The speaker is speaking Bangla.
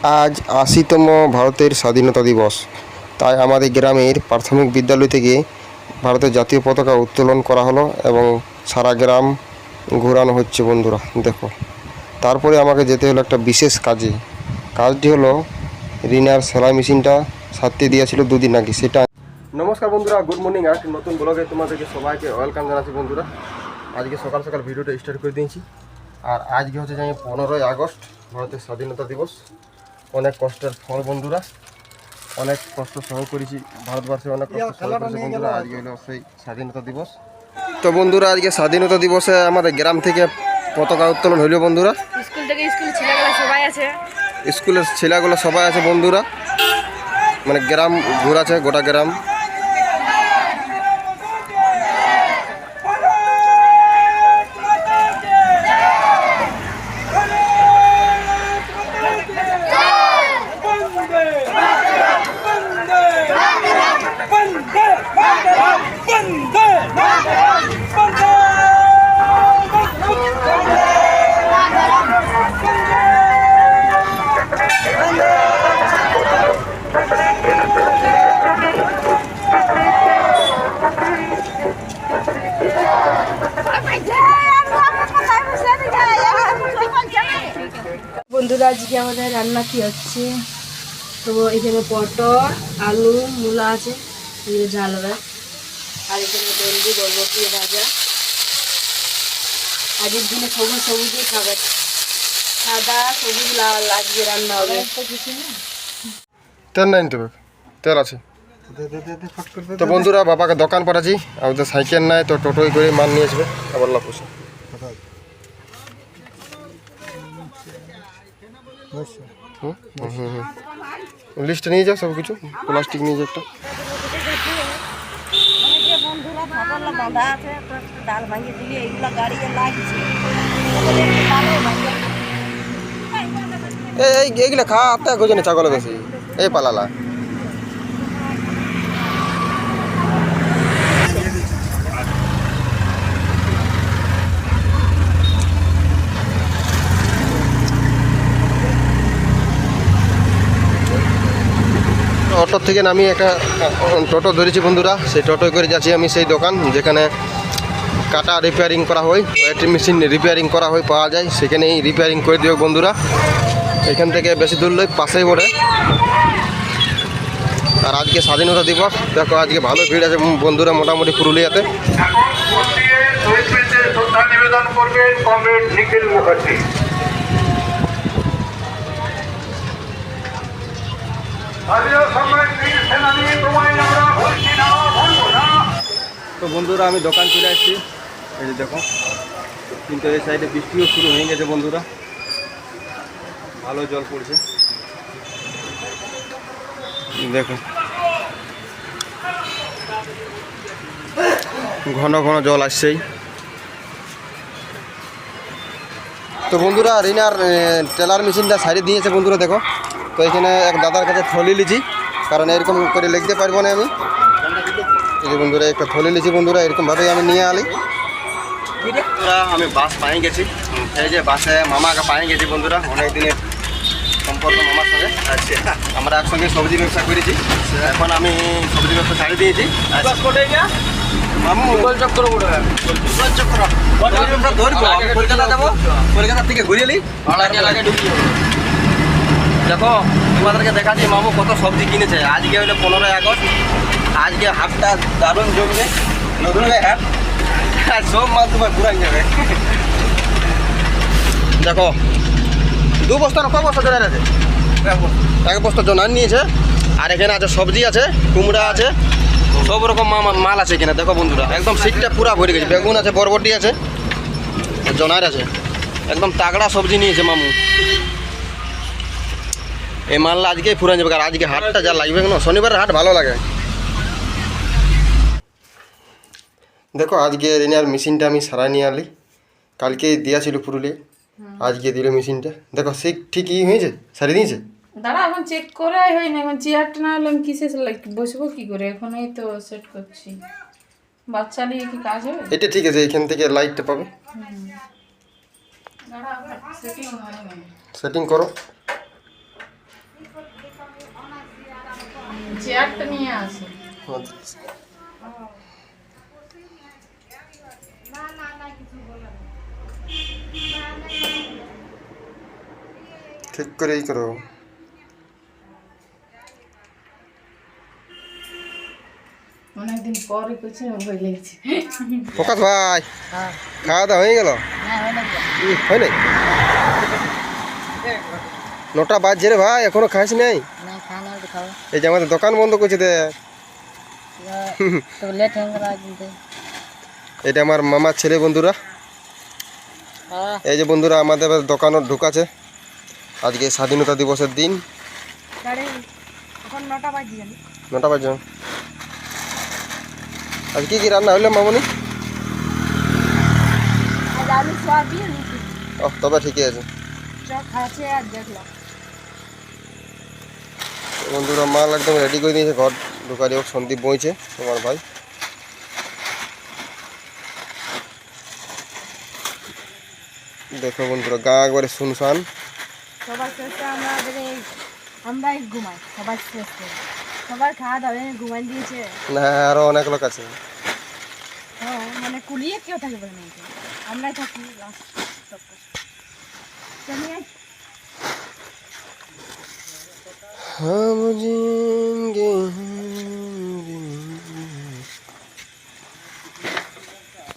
আজ ৮০তম ভারতের স্বাধীনতা দিবস। তাই আমাদের গ্রামের প্রাথমিক বিদ্যালয় থেকে ভারতের জাতীয় পতাকা উত্তোলন করা হলো এবং সারা গ্রাম ঘোরানো হচ্ছে বন্ধুরা দেখো। তারপরে আমাকে যেতে হলো একটা বিশেষ কাজটি হলো রিনার সেলাই মেশিনটা সারতে দিয়েছিল দুদিন আগে সেটা। নমস্কার বন্ধুরা, গুড মর্নিং। আর নতুন ব্লগে তোমাদেরকে সবাইকে ওয়েলকাম জানাচ্ছি বন্ধুরা। আজকে সকাল সকাল ভিডিওটা স্টার্ট করে দিয়েছি। আর আজকে হচ্ছে যে 15ই আগস্ট, ভারতের স্বাধীনতা দিবস। অনেক কষ্টের ফল বন্ধুরা, অনেক কষ্ট সহ করেছি, ভারতবর্ষে অনেক কষ্ট সহ করেছি বন্ধুরা। আজকে হলো সেই স্বাধীনতা দিবস। তো বন্ধুরা আজকে স্বাধীনতা দিবসে আমাদের গ্রাম থেকে পতাকা উত্তোলন হইল বন্ধুরা। স্কুলের ছেলেগুলো সবাই আছে বন্ধুরা, মানে গ্রাম ঘুরাছে গোটা গ্রাম। বন্ধুরা আজকে আমাদের রান্না কি হচ্ছে, তো এখানে পটল আলু মূলা আছে, ঝাল হবে। আর এখানে ভেন্ডি বরবটি ভাজা। আজকের দিনে সবুজ সবুজই খাবে, সাদা সবুজ লাল আজকে রান্না হবে। তেল নাই তো, তেল আছে তো বন্ধুরা। বাবাকে দোকান পাঠাচ্ছি, আর ওদের সাইকেল নাই তো টোটোই করে মাল নিয়ে আসবে আবার লাপুসে। লিস্টে নিয়ে যাও সব কিছু, প্লাস্টিক নিয়ে যাও একটা। এইগুলা খা আত্মা খোঁজে না ছাগল বেশি এই পালালা। অটো থেকে নামিয়ে একটা টোটো ধরেছি বন্ধুরা। সেই টোটোয় করে যাচ্ছি আমি সেই দোকান যেখানে কাটা রিপেয়ারিং করা হয়, ওয়েটিং মেশিন রিপেয়ারিং করা হয় পাওয়া যায়, সেখানেই রিপেয়ারিং করে দিও বন্ধুরা। এখান থেকে বেশি দূর নয়, পাশেই পড়ে। আর আজকে স্বাধীনতা দিবস দেখো, আজকে ভালো ভিড় আছে বন্ধুরা মোটামুটি পুরুলিয়াতে। নিবেদন করবেন কমরেড নিখিল মুখার্জি। তো বন্ধুরা আমি দোকান চলে আসছি, এই যে দেখো। কিন্তু এই সাইডে বৃষ্টিও শুরু হয়ে গেছে বন্ধুরা, ভালো জল পড়ছে দেখো, ঘন ঘন জল আসছেই। তো বন্ধুরা রিনার টেলার মেশিনটা সারিয়ে দিয়েছে বন্ধুরা দেখো। তো এখানে এক দাদার কাছে থলি লিছি, কারণ এরকম করে লিখতে পারবো না আমি। এই যে বন্ধুরা একটা থলি লিছি বন্ধুরা, এরকমভাবেই আমি নিয়ে আলি। আমি বাস পাই গেছি, এই যে বাসে মামাকে পাই গেছি বন্ধুরা। অনেক দিনের সম্পর্ক মামার সঙ্গে। আচ্ছা, আমরা একসঙ্গে সবজি ব্যবসা করেছি, এখন আমি সবজি ব্যবসা ছাড়িয়ে দিয়েছি। মামু চক্র ধরবো, কলকাতা যাবো, কলকাতা থেকে ঘুরে এলি দেখো। তোমাদেরকে দেখাচ্ছি মামু কত সবজি কিনেছে। আজকে হলো 15ই আগস্ট, আজকে হাটটা দারুণ জমবে, নতুন হাট, সব মাল তোমার ঘুরাই যাবে দেখো। 2 বস্তা না কয় বস্তা জোনার আছে? 1 বস্তা জোনার নিয়েছে। আর এখানে আছে সবজি আছে, কুমড়া আছে, সব রকম মাল আছে এখানে দেখো বন্ধুরা। একদম সিটটা পুরা ভরে গেছে, বেগুন আছে, বরবটি আছে, জোনার আছে, একদম তাগড়া সবজি নিয়েছে মামু। এই মালটা আজকেই ফুরান যাবে, আর আজকে হাটটা যা লাগবে না, শনিবারের হাট ভালো লাগে দেখো। আজকে রিনার মেশিনটা আমি সারাই নিয়ে আলি, কালকে দেওয়া ছিল পুরুলিয়া, আজকে দিল মেশিনটা দেখো। সে ঠিকই হয়েছে, সারিয়ে দিয়েছে। দাঁড়া এখন চেক করাই হয়নি, এখন চেয়ারটা না হলে আমি কিসে বসবো কি করে, এখন এই তো সেট করছি। বাচ্চা নিয়ে কি কাজ হবে? এটা ঠিক আছে, এখান থেকে লাইটটা পাবে। সেটিং করো। চেয়ারটা নিয়ে আসো। ঠিক করেই করো। অনেকদিন পরে করছি, ভয় লেগেছে। প্রকাশ ভাই, হ্যাঁ, খাওয়া দাওয়া হয়ে গেল? হয় নাই? 9টা বাজছে রে ভাই, এখনো খাইস নাই? না খানা খাও, এই যে আমাদের দোকান বন্ধ করছে দেখ। তো লেট হয়ে গেল আজকে। এটা আমার মামার ছেলে বন্ধুরা। হ্যাঁ, এই যে বন্ধুরা আমাদের এবার দোকানও ঢুকাছে। আজকে স্বাধীনতা দিবসের দিন। এখন 9টা বাজে জানি। 9টা বাজে। আজ কি কি রান্না হইলো মামনি? আজ আলু সোয়াবিন রুটি ও তবে ঠিকই আছে। চপ খাচ্ছে আর দেখলাম। বন্ধুরা মাল একদম রেডি করে দিয়েছে, ঘর ঢুকারি হোক। সন্দীপ বইছে তোমার ভাই। দেখো বন্ধুরা গা একবারে শুনশান। সবার শেষে আমরাই ঘুমাই, সবার শেষে সবার খাওয়া দাওয়া ঘুমাই দিয়েছে। না আরো অনেক লোক আছে। হ্যাঁ, মানে কুলিয়ে কেউ থাকবে না, আমরাই থাকি লাস্ট। हम जिएंगे